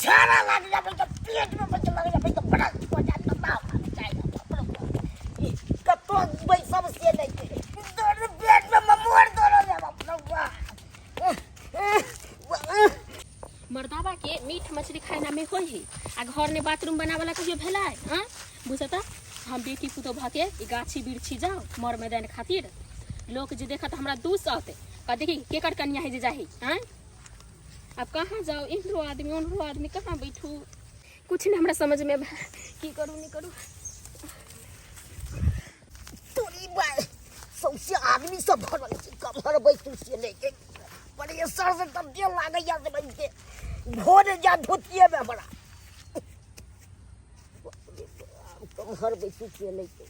झाड़ा लग जाए तो पेट में बच लग जाए तो बड़ा वजन ना मार जाएगा कतो भाई सब से नहीं के दोनों पेट में ममोर दोनों ले अपना मर्दावा के मीठ मछली खाना में होई है आ घर में बाथरूम बनावाला कहियो भेला है हां बुझता हम बेटी पुतो भाके ई गाछी बिरछी जाओ मर मैदान खातिर लोग जे देखत हमरा दूस आते का देखी केकर कन्या है जे जाही हां अब कहां जाओ इनरो आदमी कहां बैठू कुछ नहीं हमरा समझ में की करूं नहीं करूं तोरी बाय सबसे आदमी सब भरल छी कमर बैठू से लेके पर ये सर से तब दे लागे या से बनके भोरे जा धोतिए में बड़ा कमर बैठू से लेके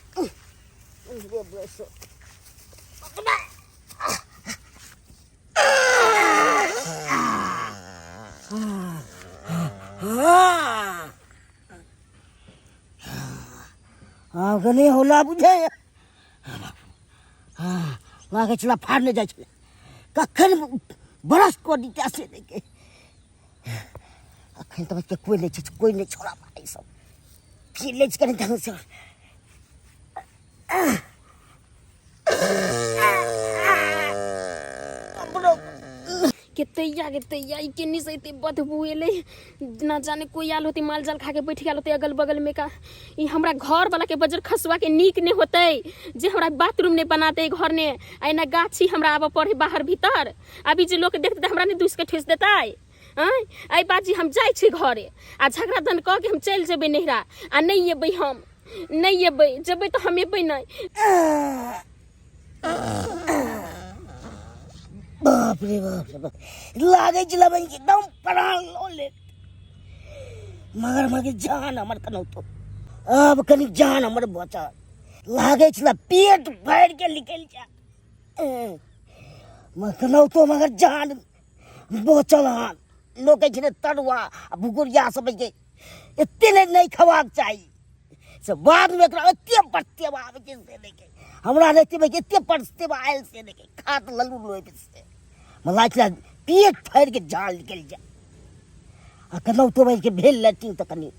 ये बस गने होला बुझे लागे चला फाड़ने जाए चले कखन बरस को दीता से देके अखन तो बच्चे कोई नहीं छोड़ा पाई सब फिर ले करे ढंग से के तैया ई केनी से ते बदबू एले ना जाने कोई आल होती माल जाल खा के बैठ गेल होते अगल बगल में का ई हमरा घर वाला के बजर खसवा के नीक ने होते जे हमरा बाथरूम ने बनाते घर ने आइना गाछी हमरा आब पड़े बाहर भीतर अभी जे लोग देखते हमरा ने दूस के ठेस देता आई बाजी हम जाय छी घरे आ झगड़ा धन कह के हम चल जेबे नहिरा आ नहीं एबै हम नहीं एबै जेबै तो हम एबै नहीं बाप रे बाप लागे जिला बन के एकदम प्राण लो ले मगर जान हमर कनो तो अब कनी जान हमर बचा लागे जिला पेट भर के निकल जा मकनो तो मगर जान बचल हां लोग के छने तरुआ भुगुरिया सब के इतने नहीं खवाक चाहिए सब बाद में एकरा एते पड़ते आवे के से लेके हमरा रहते में एते पड़ते आयल से लेके खात लल्लू लोए से मलाई चला पेट फाड़ के जाल निकल जा आ कनो तो भाई के भेल लटी त कनी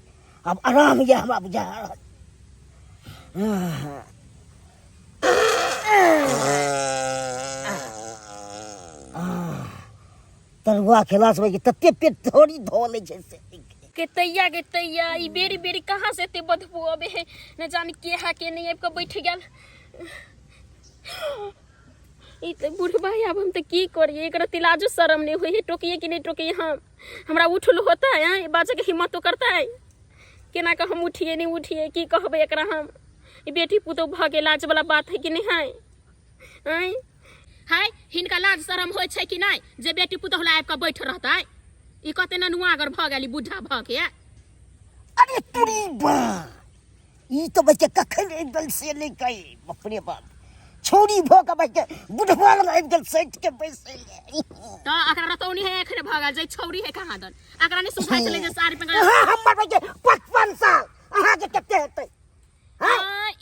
अब आराम ये हमरा बुझा तरुआ खेला से के तते पेट थोड़ी धो ले जैसे के तैया ई बेरी बेरी कहां से ते बदबू आवे है न जाने के है के नहीं अब बैठ गेल ई त बुढ़बा अब हम त की करिए एकरा तिलाजो शर्म नहीं होई है टोकिए कि नहीं टोकिए हम हमरा उठल होता है बाजे के हिम्मत तो करता है केना का हम उठिए नहीं उठिए की कहबे एकरा हम ई बेटी पुतो भ गेल लाज वाला बात है कि नहीं है हाय हिनका लाज शर्म होय छै कि नहीं जे बेटी पुतो ला आब के बैठ रहता है ई कते ननुआ अगर भ गेली बुढ़ा भ के अरे तुरी बा ई तो बच्चे कखन एकदल से नहीं कही बाप रे बाप छोरी भ के बच्चे बुढ़वा लग एकदल सेट के पैसे ले तो अकरा रतौनी है एखने भ गेल जे छौरी है कहां दन अकरा नहीं सुखाय चले जे सारी पे हां हमर बच्चे 55 साल अहा के कते हेतै हां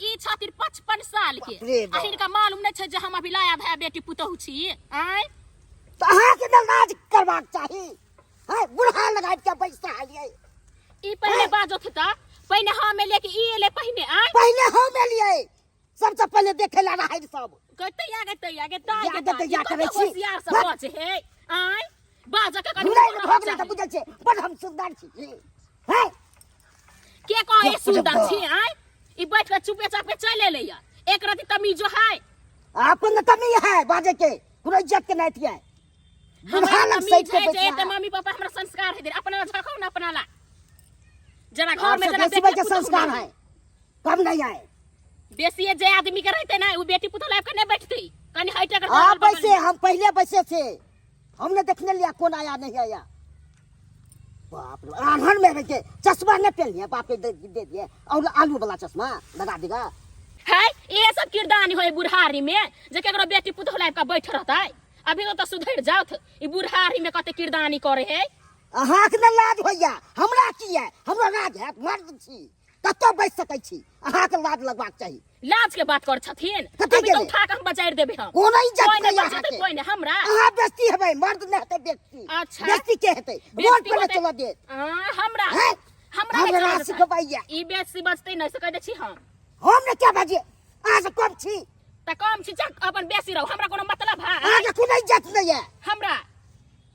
ई छातिर 55 साल के आखिर का मालूम नहीं छै जे हम अभी लाया भाई बेटी पुतहु छी आय तो अहा के लाज करबाक चाही हां बुढ़ा लगा के पैसा लिए ई पहले बाजो थे त पहले हम लेके ई ले पहले आय पहले हम लिए सबसे पहले देखे ला रहा है सब कहते या करे छी होशियार सब बचे है आय बाजा का कनी नहीं भोगले त बुझल छे बड़ हम सुंदर छी हैं के कहे सुंदर छी आय ई बैठ के चुपे चापे चले ले या एक रति तमीज जो है आपन तमीज है बाजे के पूरा इज्जत के नहीं है बुढ़ा लग सही के जे त मम्मी पापा हमरा संस्कार है दे अपना झखौ ना अपना ला जरा घर में जरा बेटी के संस्कार है कम नहीं आए बेसी जे आदमी के रहते ना वो बेटी पुतो लाइफ के नहीं बैठती कनी हाइट कर आप पैसे हम पहले पैसे थे हमने देखने लिया कौन आया नहीं आया बाप रे आंधन में के चश्मा न पहन लिया बाप दे दिए और आलू वाला चश्मा लगा देगा है ये सब किरदानी होय बुढ़ारी में जे केकरो बेटी पुतो लाइफ का बैठ रहता है अभी तो सुधर जाओ ई बुढ़ारी में कते किरदानी करे है अहाँ के लाज होइया हमरा की है हमरा लाज है मर्द छी कतो बैठ सकै छी अहाँ के लाज लगबाक चाहिए लाज के बात कर छथिन कथी अभी के तो ले? उठा के हम बजाइर देबे हम कोन इज्जत कोई नहीं नहीं यहाँ बचते के कोई नहीं हमरा अहाँ बेस्ती हेबै मर्द नहीं हेतै बेस्ती अच्छा। बेस्ती के हेतै रोड बेइज्जती पर होतै। चला दे हमरा हैं? हमरा हमरा नहीं चलत सिखबैया ई बेसी बचते नहीं से कह दे छी हम ने क्या बाजे अहाँ से कम छी त कम छी चक अपन बेसी रहो हमरा कोनो मतलब है अहाँ के कोन इज्जत नहीं है हमरा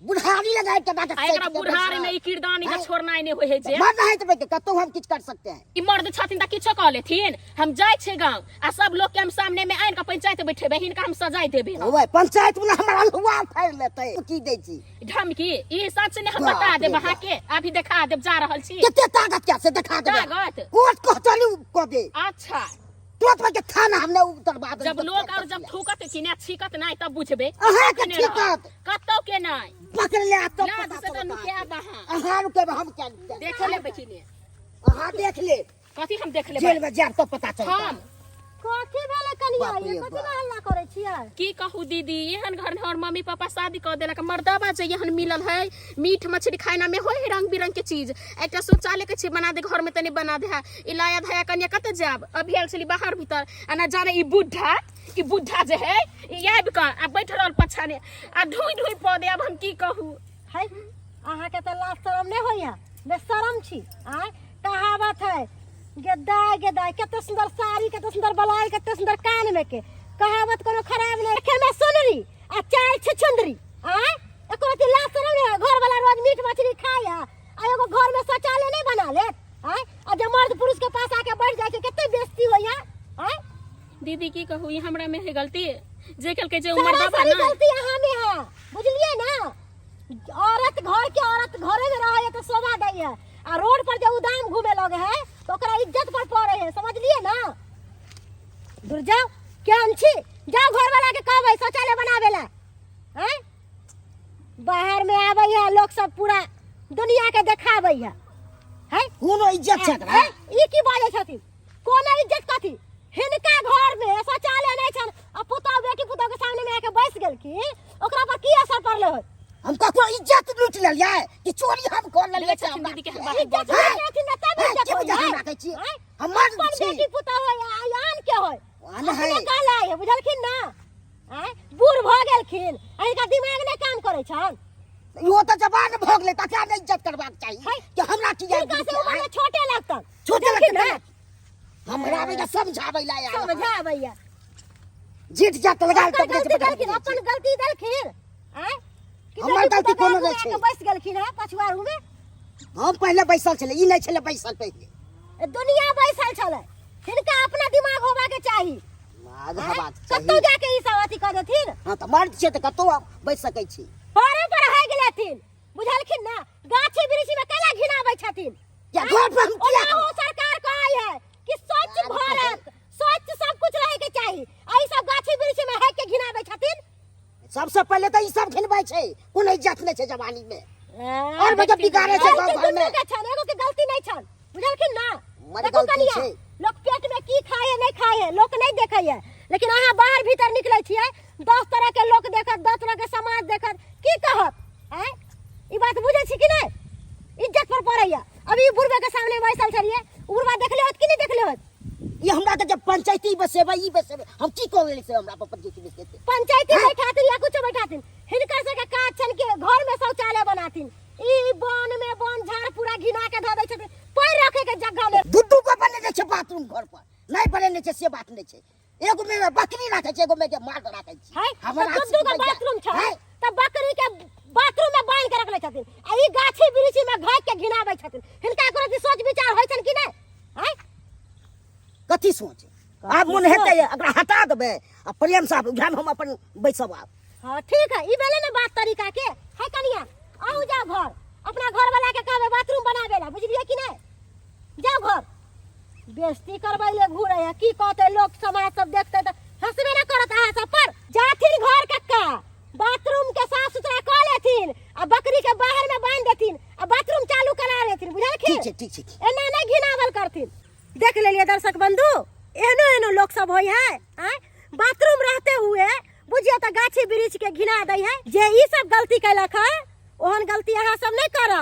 बुढ़ारी लगाए के बात आ एकरा बुढ़ारी में ई किरदानी का छोड़ना नहीं होय है जे मर्द है तो कतौ हम किछ कर सकते हैं ई मर्द छथिन त किछो कह लेथिन हम जाय छे गांव आ सब लोग के हम सामने में आइन के पंचायत बैठेबे हिनका हम सजाय देबे हम ओए पंचायत में हमरा हुआ फाड़ लेतै की दै छी धमकी ई सच ने हम बाप बता रे देब अहाँ के अभी देखा देब जा रहल छी केते ताकत क्या से दिखा देबे ताकत? कोर्ट कचहरी को दे अच्छा तुरंत में के थाना हमने उतरवा दे जब लोग और जब थूकत कि ना छीकत नहीं तब बुझबे अहाँ के ठीकत कतौ के नहीं पकड़ ले तो लाज पता से तो चलता नुकिया है। बहा अहाँ के हम क्या देख ले बेचिने अहाँ देख ले कथी हम देख जेल लेबै में जाब तो पता चलता हम कथी भेलै कनिया बाप रे ये कथी बाप। ला हल्ला करै छियै की कहू दीदी एहन घर में और मम्मी पापा शादी कर देलक मर्दबा जे एहन मिलल है मीट मछली खाना में होय है रंग बिरंग के चीज एकटा शौचालय के छी बना दे घर में तनी बना दे है इलाया धया कन्या कते जाब अभी आयल छली बाहर भीतर आ ना जाने ई बुढ़ा जे है याब का आ बैठ रहल पछाने आ ढुई ढुई पौधे अब हम की कहू है अहाँ के त लाज शरम नहीं होइया बेशरम छी आय कहावत है गेदाय कते सुंदर साड़ी कते सुंदर बलाई कते सुंदर कान में के कहावत कोनो खराब नहीं रखे में सुनरी आ चाय छछुंदरी आय एको रति लाज शरम नहीं घर वाला रोज मीट मछली खाया आ एगो घर में शौचालय नहीं बना ले आय आ जब मर्द पुरुष के पास आके बैठ जाय छै कते बेइज्जती होइया आय दीदी की कहू ये हमरा में है गलती जे कल के जे सारा मर्दबा सारी ना गलती अहाँ में है बुझलिए ना औरत घर के औरत घरे में रहे तो शोभा दै है आ रोड पर जो उदाम घूमे लगे है तो ओकरा इज्जत पर पड़े है समझलिए ना दूर जाओ क्या हम छी जाओ घर वाला के कहबै शौचालय बनावे ला हैं बाहर में आबै है लोग सब पूरा दुनिया के देखाबै है हैं कोनो इज्जत छै एकरा ई की बाजै छथिन कोनो इज्जत कथी हिनका घर में शौचालय नहीं छन आ पुतौ बेटी पुतौ के सामने में आके बैस गेलखिन ओकरा पर की असर पड़ले हो हम ककरो इज्जत लूट लेलियै कि चोरी हम कर लेलियै लेकिन हमरा दीदी के के? हम बात इज्जत हैं? नहीं छथिन तब हैं? इज्जत की होई वजह है हमरा कहै छी हैं? हम मर्द अपन छी बेटी पुतौ होय आन के होय आन है। अपने कहला है बुझलखिन ना हैं बूढ़ भ गेलखिन इनका दिमाग नहीं काम करे छन इहो तऽ जवान भऽ गेलै तकरा नहि इज्जत करबाक चाही है। कि हमरा की इनका से उम्र में छोटे लगतन छोटे बुझलखिन लगतन। ना हमरा बेटा समझाबै ला आयल समझाबैया जीत जात लगाल अपन तब गलती देलखिन अपन गलती देलखिन हैं कि हमर बेटी गलती पुतौ कोनो घर नहीं में छै। आके बैस गेलखिन है पछुआरू में हम पहले बैसल छलै ई नहि छलै बैसल पहिले दुनिया बैसल छले हिनका अपना दिमाग होबा के चाही माधव बात कतौ चाही जाके ई सब अथी कर देथिन हाँ तऽ मर्द छियै तऽ कतौ बैस सकै छी परे पर है गेलथिन बुझलखिन ना गाछी वृक्षी में केला घिनाबै छथिन क्या घर पर हम किया ओनाहु सरकार कहै है कि स्वच्छ भारत स्वच्छ सब कुछ रहे के चाही आ ई सब गाछी वृक्षी में है के घिनाबै छथिन सबसे पहले तऽ ई सब घिनबै छै कोनो इज्जत नहि छै जवानी में और बजब बिगाड़े छै गाँव घर में के छन एगो के गलती नहीं छन बुझलखिन ना मर देखो गलती कनिया, छै। लोग पेट में की खाए नहीं खाए लोग नहीं देखे है लेकिन अहाँ बाहर भीतर निकले छिए 10 तरह के लोग देखत 10 तरह के समाज देखत की कहत हैं ई बात बुझे छी कि नहीं इज्जत पर पड़ैया अभी बुढ़बे के सामने बैसल छलिए बुढ़बा देखले होत कि नहीं देखले होत ये हमरा के जब पंचायती बसेबै ई बसेबै हम की कऽ लेली से हमरा पर पंचायती बसेतै पंचायती हाँ? बैठातिन या कुछ बैठातिन हिनकर से के काज छन के घर में शौचालय बनातिन ई बन में बन झाड़ पूरा घिना के धऽ दै छथिन पैर रखे के जगह में दुद्दू को बनेने छै बाथरूम घर पर नहीं बनेने छै से बात नहीं छै एगो में बकरी राखै छै एगो में माल राखै छै है हमरा तो दुद्दू का बाथरूम छ हैं? त बकरी के बाथरूम में बांध के रखले छथिन आ ई गाछी वृक्षी में घाट के घिनाबै छथिन हिनका कोनो सोच विचार होय छन कि नहीं हैं कथी सोच आब मन हेतै एकरा हटा देबै आ प्रेम साहब उठाम हम अपन बैसब आब हां ठीक है ई भेले ना बात तरीका के है कनिया आऊ जाओ घर अपना घर वाला के कहबे बाथरूम बनावे ला बुझलिए कि नहीं जाओ घर बेइज्जती करबै ले घूरे है की कहते लोग समाज सब देखते त हंसबे ना करत अहाँ सब पर जाथिन घर कक्का बाथरूम के साफ सुथरा कर लेथिन आ बकरी के बाहर में बांध देथिन आ बाथरूम चालू करा लेथिन बुझलखिन ठीक छै एना नहीं घिनावल करथिन देख लेलिए दर्शक बंधु एहनो एहनो लोग सब होय है आय बाथरूम रहते हुए बुझिए तो गाछी वृक्ष के घिना दै है जे ई सब गलती कैलक है ओहन गलती अहाँ सब नहीं करब।